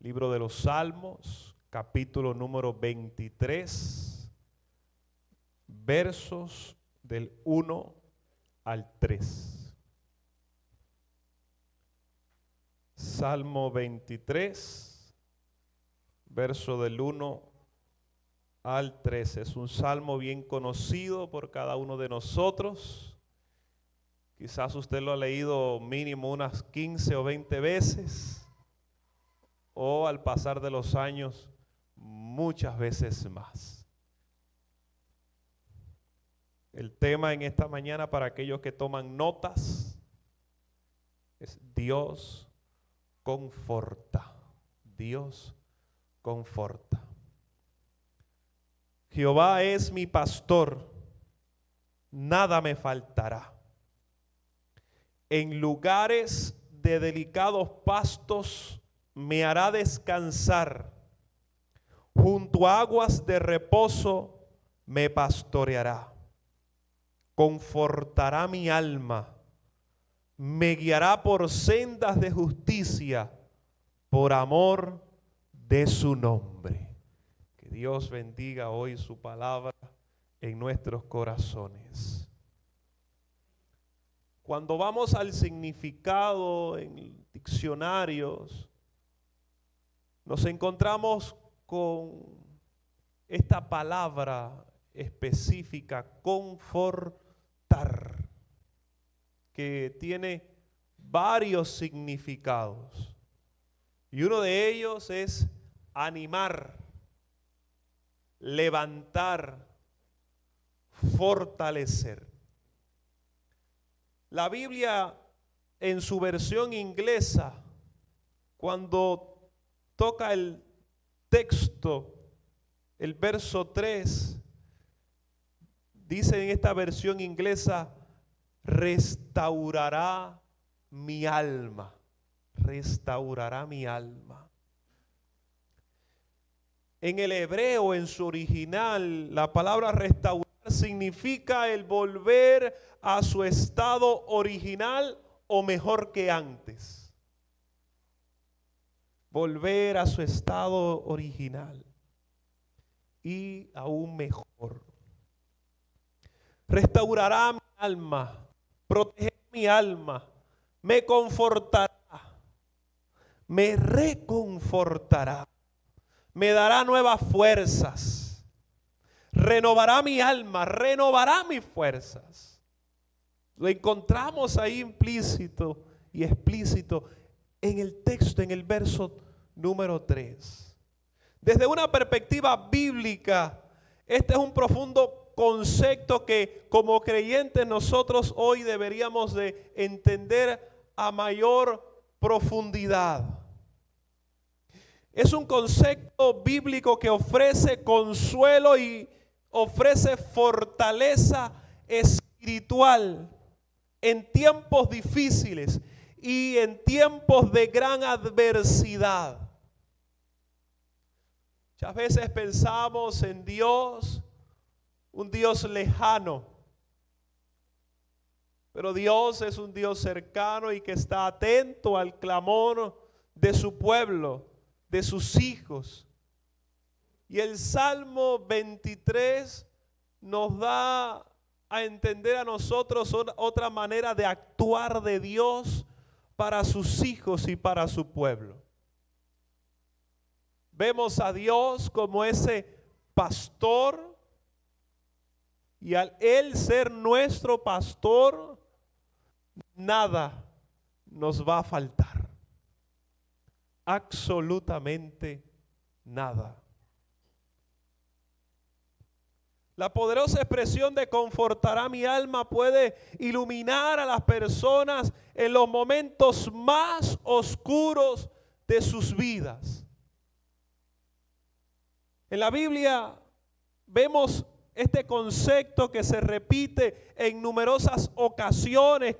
Libro de los Salmos, capítulo número 23, versos del 1 al 3. Salmo 23, verso del 1 al 3. Es un salmo bien conocido por cada uno de nosotros. Quizás usted lo ha leído mínimo unas 15 o 20 veces. O al pasar de los años, muchas veces más. El tema en esta mañana para aquellos que toman notas es Dios conforta. Dios conforta. Jehová es mi pastor, nada me faltará. En lugares de delicados pastos me hará descansar, junto a aguas de reposo me pastoreará. Confortará mi alma, me guiará por sendas de justicia, por amor de su nombre. Que Dios bendiga hoy su palabra en nuestros corazones. Cuando vamos al significado en diccionarios, nos encontramos con esta palabra específica, confortar, que tiene varios significados. Y uno de ellos es animar, levantar, fortalecer. La Biblia en su versión inglesa, cuando toca el texto, el verso 3, dice en esta versión inglesa, restaurará mi alma, restaurará mi alma. En el hebreo, en su original, la palabra restaurar significa el volver a su estado original o mejor que antes. Volver a su estado original y aún mejor. Restaurará mi alma, protegerá mi alma, me confortará, me reconfortará, me dará nuevas fuerzas, renovará mi alma, renovará mis fuerzas. Lo encontramos ahí implícito y explícito en el texto, en el verso número 3. Desde una perspectiva bíblica, este es un profundo concepto que como creyentes nosotros hoy deberíamos de entender a mayor profundidad. Es un concepto bíblico que ofrece consuelo y ofrece fortaleza espiritual en tiempos difíciles y en tiempos de gran adversidad. Muchas veces pensamos en Dios, un Dios lejano, pero Dios es un Dios cercano y que está atento al clamor de su pueblo, de sus hijos. Y el Salmo 23 nos da a entender a nosotros otra manera de actuar de Dios para sus hijos y para su pueblo. Vemos a Dios como ese pastor, y al Él ser nuestro pastor, nada nos va a faltar. Absolutamente nada. La poderosa expresión de confortará mi alma puede iluminar a las personas en los momentos más oscuros de sus vidas. En la Biblia vemos este concepto que se repite en numerosas ocasiones,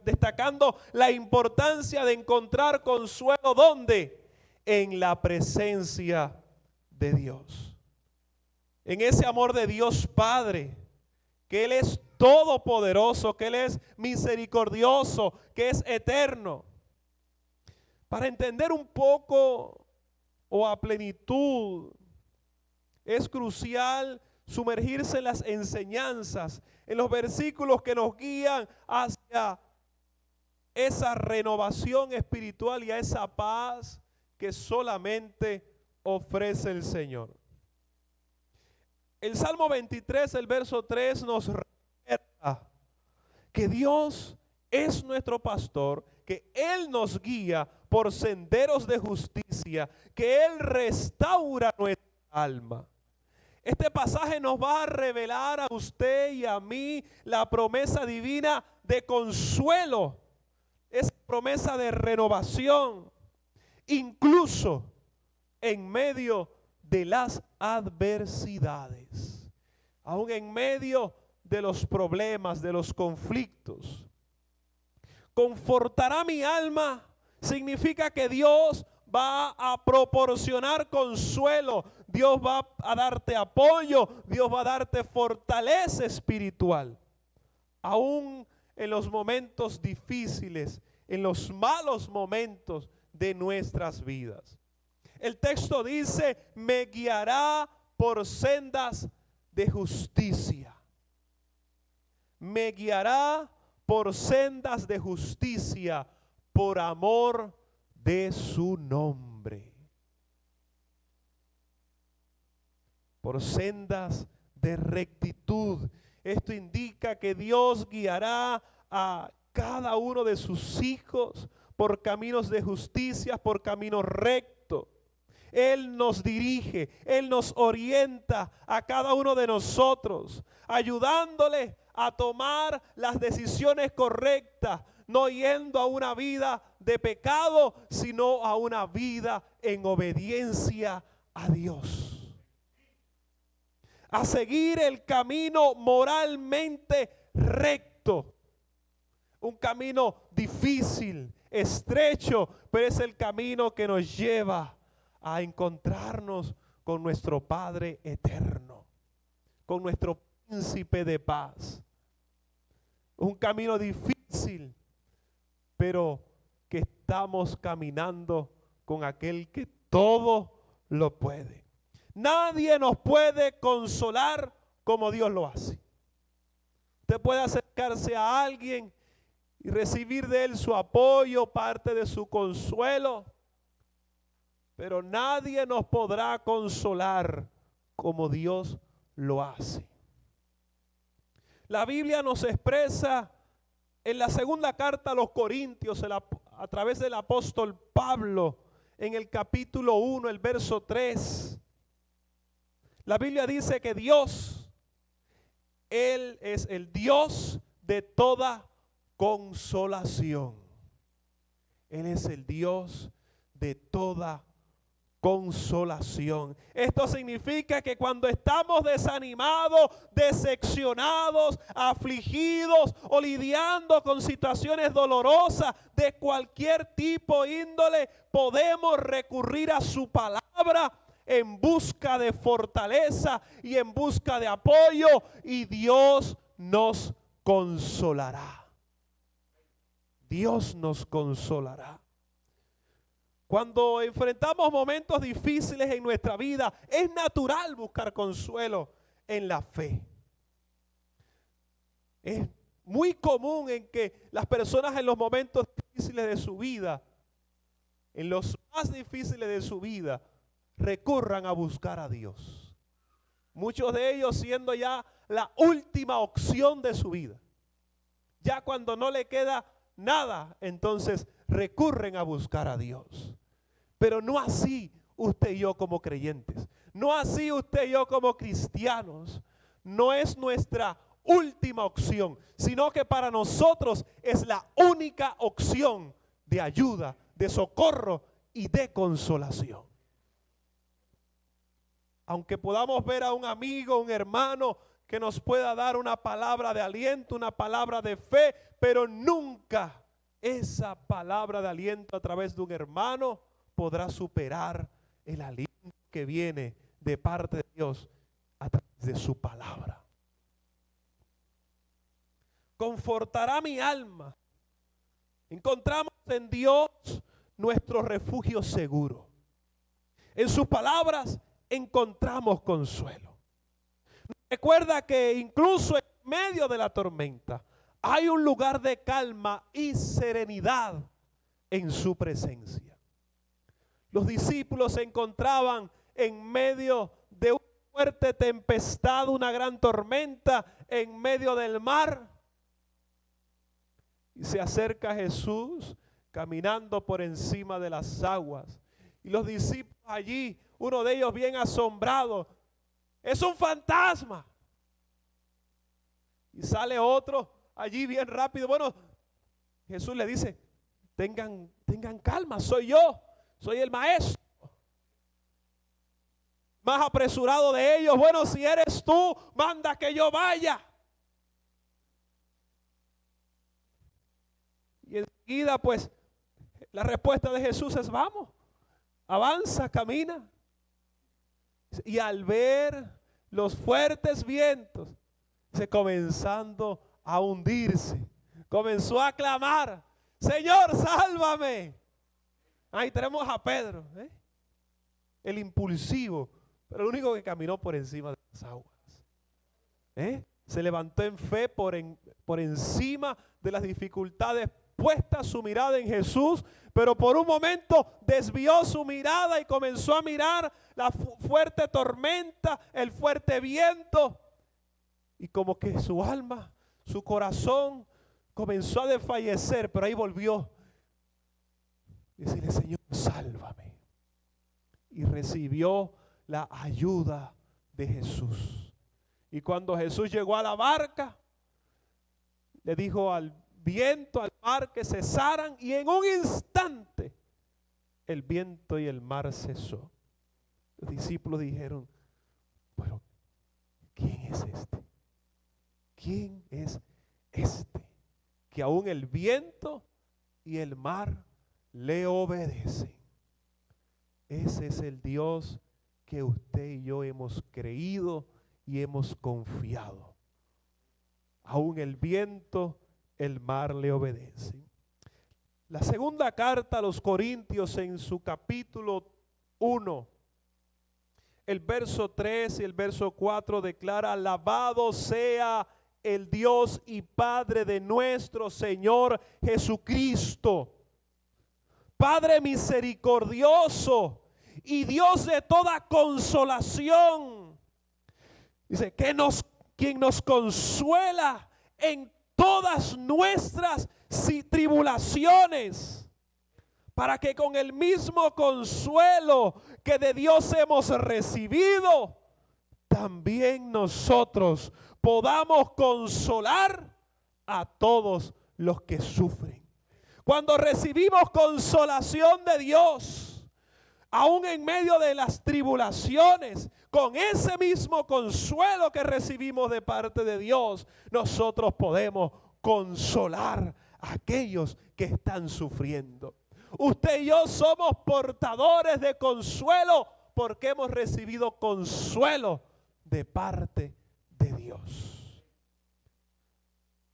destacando la importancia de encontrar consuelo. ¿Dónde? En la presencia de Dios. En ese amor de Dios Padre, que Él es todopoderoso, que Él es misericordioso, que es eterno. Para entender un poco o a plenitud. Es crucial sumergirse en las enseñanzas, en los versículos que nos guían hacia esa renovación espiritual y a esa paz que solamente ofrece el Señor. El Salmo 23, el verso 3 nos recuerda que Dios es nuestro pastor, que Él nos guía por senderos de justicia, que Él restaura nuestra alma. Este pasaje nos va a revelar a usted y a mí la promesa divina de consuelo, esa promesa de renovación, incluso en medio de las adversidades, aún en medio de los problemas, de los conflictos. Confortará mi alma significa que Dios va a proporcionar consuelo, Dios va a darte apoyo, Dios va a darte fortaleza espiritual, aún en los momentos difíciles, en los malos momentos de nuestras vidas. El texto dice, me guiará por sendas de justicia. Me guiará por sendas de justicia, por amor de su nombre. Por sendas de rectitud. Esto indica que Dios guiará a cada uno de sus hijos por caminos de justicia, por caminos rectos. Él nos dirige, Él nos orienta a cada uno de nosotros, ayudándole a tomar las decisiones correctas, no yendo a una vida de pecado, sino a una vida en obediencia a Dios. A seguir el camino moralmente recto. Un camino difícil, estrecho, pero es el camino que nos lleva a encontrarnos con nuestro Padre eterno, con nuestro príncipe de paz. Un camino difícil, pero que estamos caminando con aquel que todo lo puede. Nadie nos puede consolar como Dios lo hace. Usted puede acercarse a alguien y recibir de él su apoyo, parte de su consuelo, pero nadie nos podrá consolar como Dios lo hace. La Biblia nos expresa en la segunda carta a los Corintios, a través del apóstol Pablo, en el capítulo 1, el verso 3. La Biblia dice que Dios, Él es el Dios de toda consolación. Él es el Dios de toda consolación. Esto significa que cuando estamos desanimados, decepcionados, afligidos o lidiando con situaciones dolorosas de cualquier tipo, índole, podemos recurrir a su palabra en busca de fortaleza y en busca de apoyo, y Dios nos consolará. Dios nos consolará. Cuando enfrentamos momentos difíciles en nuestra vida, es natural buscar consuelo en la fe. Es muy común en que las personas en los momentos difíciles de su vida, en los más difíciles de su vida, recurran a buscar a Dios. Muchos de ellos siendo ya la última opción de su vida. Ya cuando no le queda nada, entonces recurren a buscar a Dios. Pero no así usted y yo como creyentes. No así usted y yo como cristianos. No es nuestra última opción, sino que para nosotros es la única opción de ayuda, de socorro y de consolación. Aunque podamos ver a un amigo, un hermano que nos pueda dar una palabra de aliento, una palabra de fe, pero nunca esa palabra de aliento a través de un hermano podrá superar el aliento que viene de parte de Dios a través de su palabra. Confortará mi alma. Encontramos en Dios nuestro refugio seguro. En sus palabras encontramos consuelo. Recuerda que incluso en medio de la tormenta hay un lugar de calma y serenidad en su presencia. Los discípulos se encontraban en medio de una fuerte tempestad, una gran tormenta en medio del mar. Y se acerca Jesús caminando por encima de las aguas. Y los discípulos allí, uno de ellos bien asombrado, es un fantasma. Y sale otro allí bien rápido. Bueno, Jesús le dice, tengan calma, soy yo, soy el maestro. Más apresurado de ellos, bueno, si eres tú, manda que yo vaya. Y enseguida pues la respuesta de Jesús es vamos, avanza, camina. Y al ver los fuertes vientos, se comenzando a hundirse, comenzó a clamar, Señor, sálvame. Ahí tenemos a Pedro, el impulsivo, pero el único que caminó por encima de las aguas. Se levantó en fe por encima de las dificultades, puesta su mirada en Jesús, pero por un momento desvió su mirada y comenzó a mirar la fuerte tormenta, el fuerte viento, y como que su alma, su corazón comenzó a desfallecer, pero ahí volvió y decirle, Señor, sálvame. Y recibió la ayuda de Jesús. Y cuando Jesús llegó a la barca, le dijo al viento, al mar, que cesaran, y en un instante el viento y el mar cesó. Los discípulos dijeron, pero ¿quién es este? ¿Quién es este? Que aún el viento y el mar le obedecen. Ese es el Dios que usted y yo hemos creído y hemos confiado. Aún el viento, el mar le obedecen. La segunda carta a los Corintios, en su capítulo 1, el verso 3 y el verso 4 declara, alabado sea el Dios y Padre de nuestro Señor Jesucristo, Padre misericordioso y Dios de toda consolación. Dice, quien nos consuela en todas nuestras tribulaciones, para que con el mismo consuelo que de Dios hemos recibido, también nosotros podamos consolar a todos los que sufren. Cuando recibimos consolación de Dios, aún en medio de las tribulaciones, con ese mismo consuelo que recibimos de parte de Dios, nosotros podemos consolar a aquellos que están sufriendo. Usted y yo somos portadores de consuelo porque hemos recibido consuelo de parte de Dios.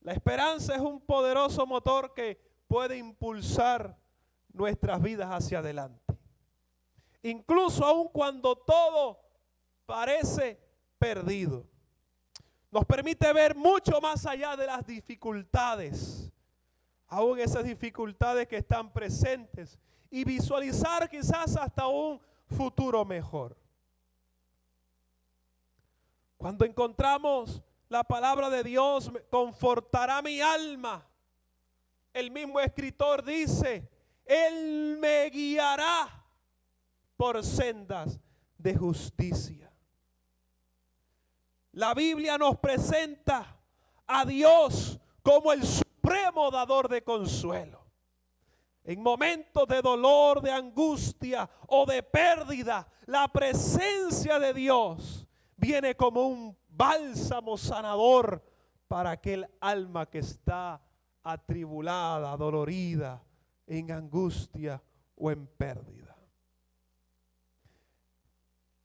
La esperanza es un poderoso motor que puede impulsar nuestras vidas hacia adelante. Incluso aun cuando todo parece perdido, nos permite ver mucho más allá de las dificultades, aún esas dificultades que están presentes, y visualizar quizás hasta un futuro mejor. Cuando encontramos la palabra de Dios, confortará mi alma. El mismo escritor dice, Él me guiará por sendas de justicia. La Biblia nos presenta a Dios como el supremo dador de consuelo. En momentos de dolor, de angustia o de pérdida, la presencia de Dios viene como un bálsamo sanador para aquel alma que está atribulada, dolorida, en angustia o en pérdida.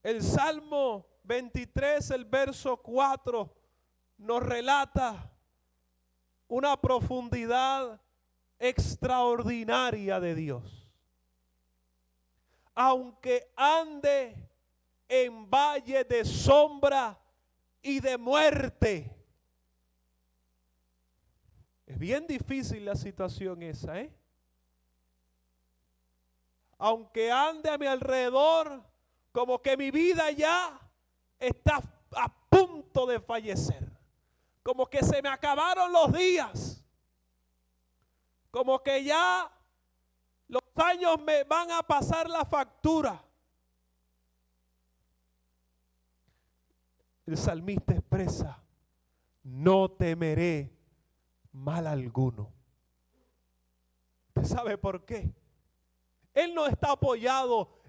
El Salmo 23, el verso 4, nos relata una profundidad extraordinaria de Dios. aunque ande en valle de sombra y de muerte. Es bien difícil la situación esa, ¿eh? Aunque ande a mi alrededor, como que mi vida ya está a punto de fallecer. Como que se me acabaron los días. Como que ya los años me van a pasar la factura. El salmista expresa: no temeré mal alguno. ¿Usted sabe por qué? Él no está apoyado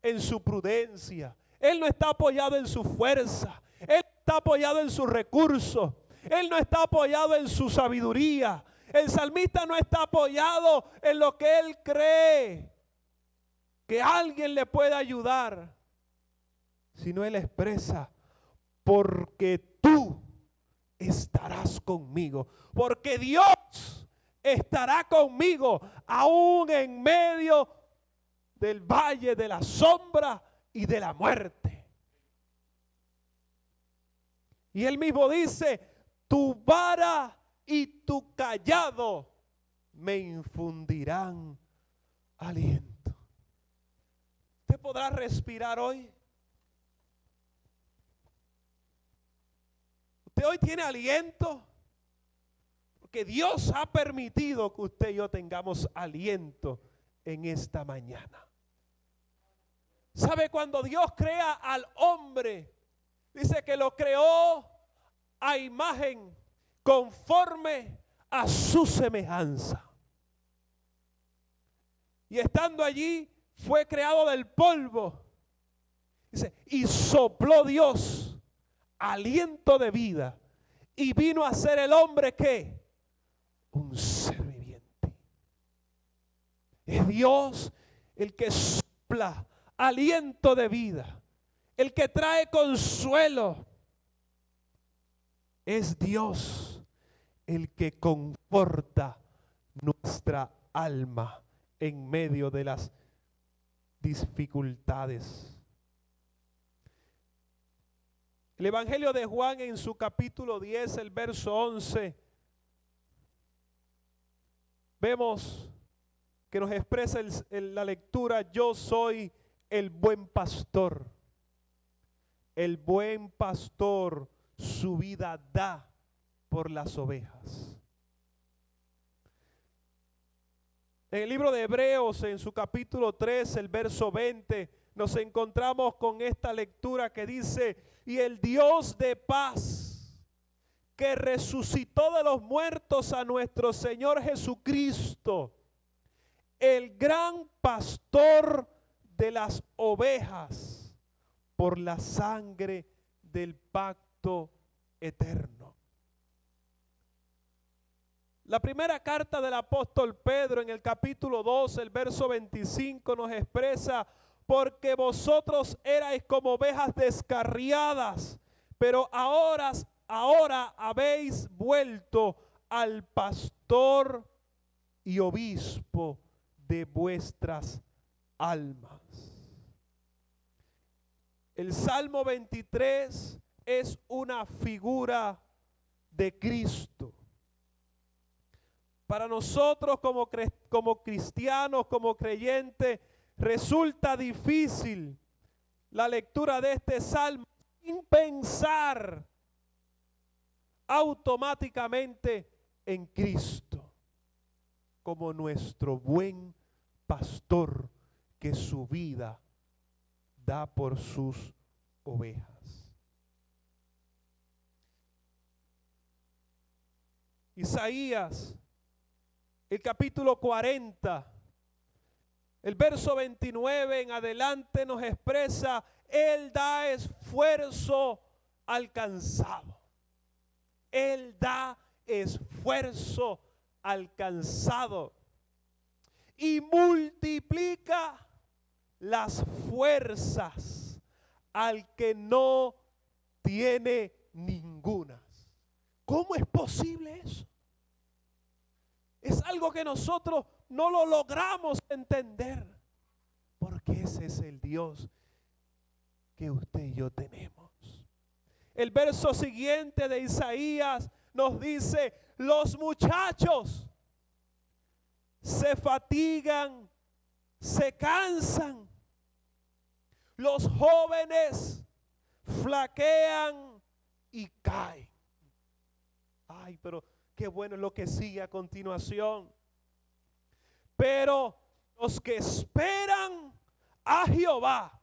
en su prudencia. Él no está apoyado en su fuerza. Él no está apoyado en sus recursos. Él no está apoyado en su sabiduría. El salmista no está apoyado en lo que él cree que alguien le puede ayudar, sino él expresa: porque tú estarás conmigo, porque Dios estará conmigo aún en medio del valle de la sombra y de la muerte. Y él mismo dice: tu vara y tu cayado me infundirán aliento. ¿Usted podrá respirar hoy? ¿Usted hoy tiene aliento? Porque Dios ha permitido que usted y yo tengamos aliento en esta mañana. ¿Sabe? Cuando Dios crea al hombre, dice que lo creó a imagen conforme a su semejanza. Y estando allí fue creado del polvo. Dice, y sopló Dios aliento de vida y vino a ser el hombre ¿qué? Un ser viviente. Es Dios el que sopla aliento de vida, el que trae consuelo. Es Dios el que conforta nuestra alma en medio de las dificultades. El Evangelio de Juan en su capítulo 10, el verso 11, vemos que nos expresa la lectura: yo soy el buen pastor. El buen pastor su vida da por las ovejas. En el libro de Hebreos, en su capítulo 3, el verso 20, nos encontramos con esta lectura que dice: y el Dios de paz, que resucitó de los muertos a nuestro Señor Jesucristo, el gran pastor de las ovejas, por la sangre del pacto eterno. La primera carta del apóstol Pedro, en el capítulo 2, el verso 25, nos expresa: porque vosotros erais como ovejas descarriadas, pero ahora habéis vuelto al pastor y obispo de vuestras almas. El Salmo 23 es una figura de Cristo. Para nosotros como cristianos, como creyentes, resulta difícil la lectura de este salmo sin pensar automáticamente en Cristo como nuestro buen pastor que su vida da por sus ovejas. Isaías, el capítulo 40, el verso 29 en adelante nos expresa: Él da esfuerzo al cansado. Él da esfuerzo al cansado y multiplica las fuerzas al que no tiene ninguna. ¿Cómo es posible eso? Es algo que nosotros no lo logramos entender. ¿Por Porque ese es el Dios que usted y yo tenemos. El verso siguiente de Isaías nos dice: los muchachos se fatigan, se cansan. Los jóvenes flaquean y caen. Ay, pero qué bueno es lo que sigue a continuación. Pero los que esperan a Jehová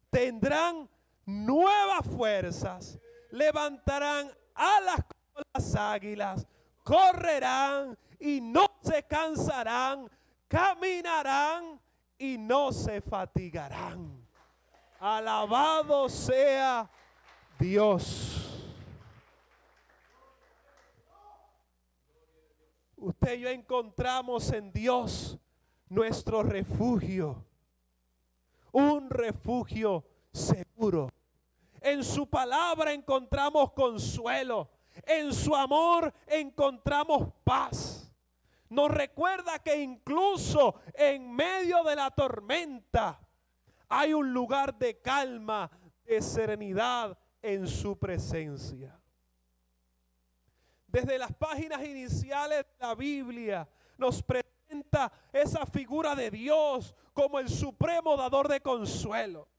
tendrán nuevas fuerzas, levantarán alas como las águilas, correrán y no se cansarán, caminarán y no se fatigarán. Alabado sea Dios. Usted y yo encontramos en Dios nuestro refugio, un refugio seguro. En su palabra encontramos consuelo, en su amor encontramos paz. Nos recuerda que incluso en medio de la tormenta hay un lugar de calma, de serenidad en su presencia. Desde las páginas iniciales de la Biblia nos presenta esa figura de Dios como el supremo dador de consuelo.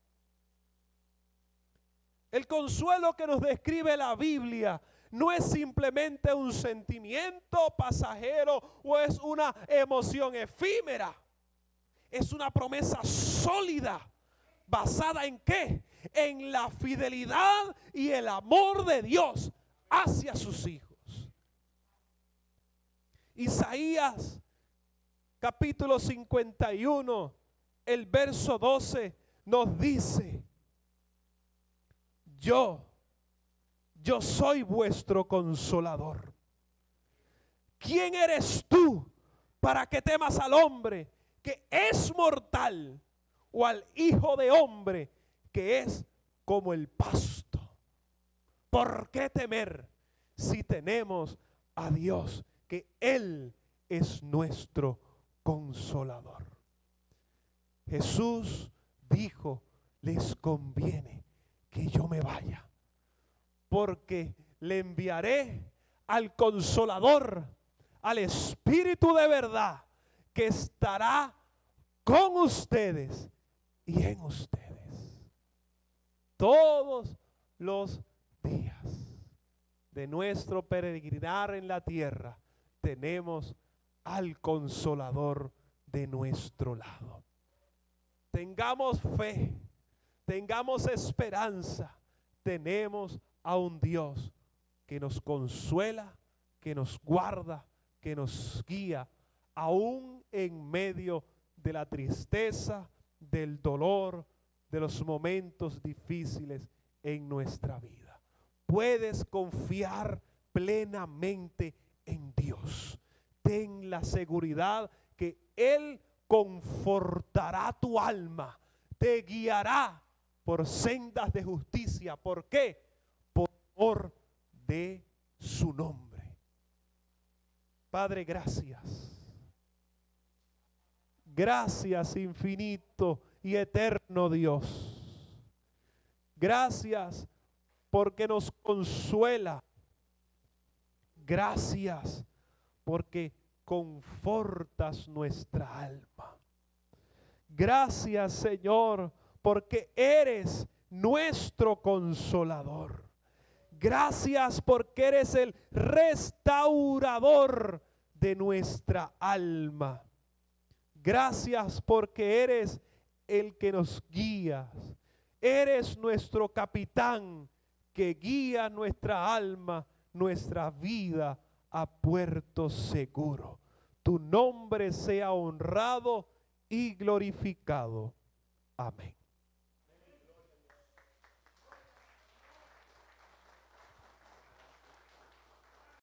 El consuelo que nos describe la Biblia no es simplemente un sentimiento pasajero o es una emoción efímera. Es una promesa sólida. ¿Basada en qué? En la fidelidad y el amor de Dios hacia sus hijos. Isaías capítulo 51, el verso 12 nos dice: Yo soy vuestro consolador. ¿Quién eres tú para que temas al hombre que es mortal, o al hijo de hombre que es como el pasto? ¿Por qué temer si tenemos a Dios, que Él es nuestro consolador? Jesús dijo: les conviene que yo me vaya, porque le enviaré al Consolador, al Espíritu de verdad, que estará con ustedes y en ustedes todos los días de nuestro peregrinar en la tierra. Tenemos al Consolador de nuestro lado. Tengamos fe, tengamos esperanza. Tenemos a un Dios que nos consuela, que nos guarda, que nos guía, aún en medio de la tristeza, del dolor, de los momentos difíciles en nuestra vida. Puedes confiar plenamente en Dios. Ten la seguridad que Él confortará tu alma, te guiará por sendas de justicia. ¿Por qué? Por amor de su nombre. Padre, gracias. Gracias, infinito y eterno Dios. Gracias porque nos consuela. Gracias porque confortas nuestra alma. Gracias, Señor, porque eres nuestro consolador. Gracias porque eres el restaurador de nuestra alma. Gracias porque eres el que nos guía. Eres nuestro capitán que guía nuestra alma, nuestra vida a puerto seguro. Tu nombre sea honrado y glorificado. Amén.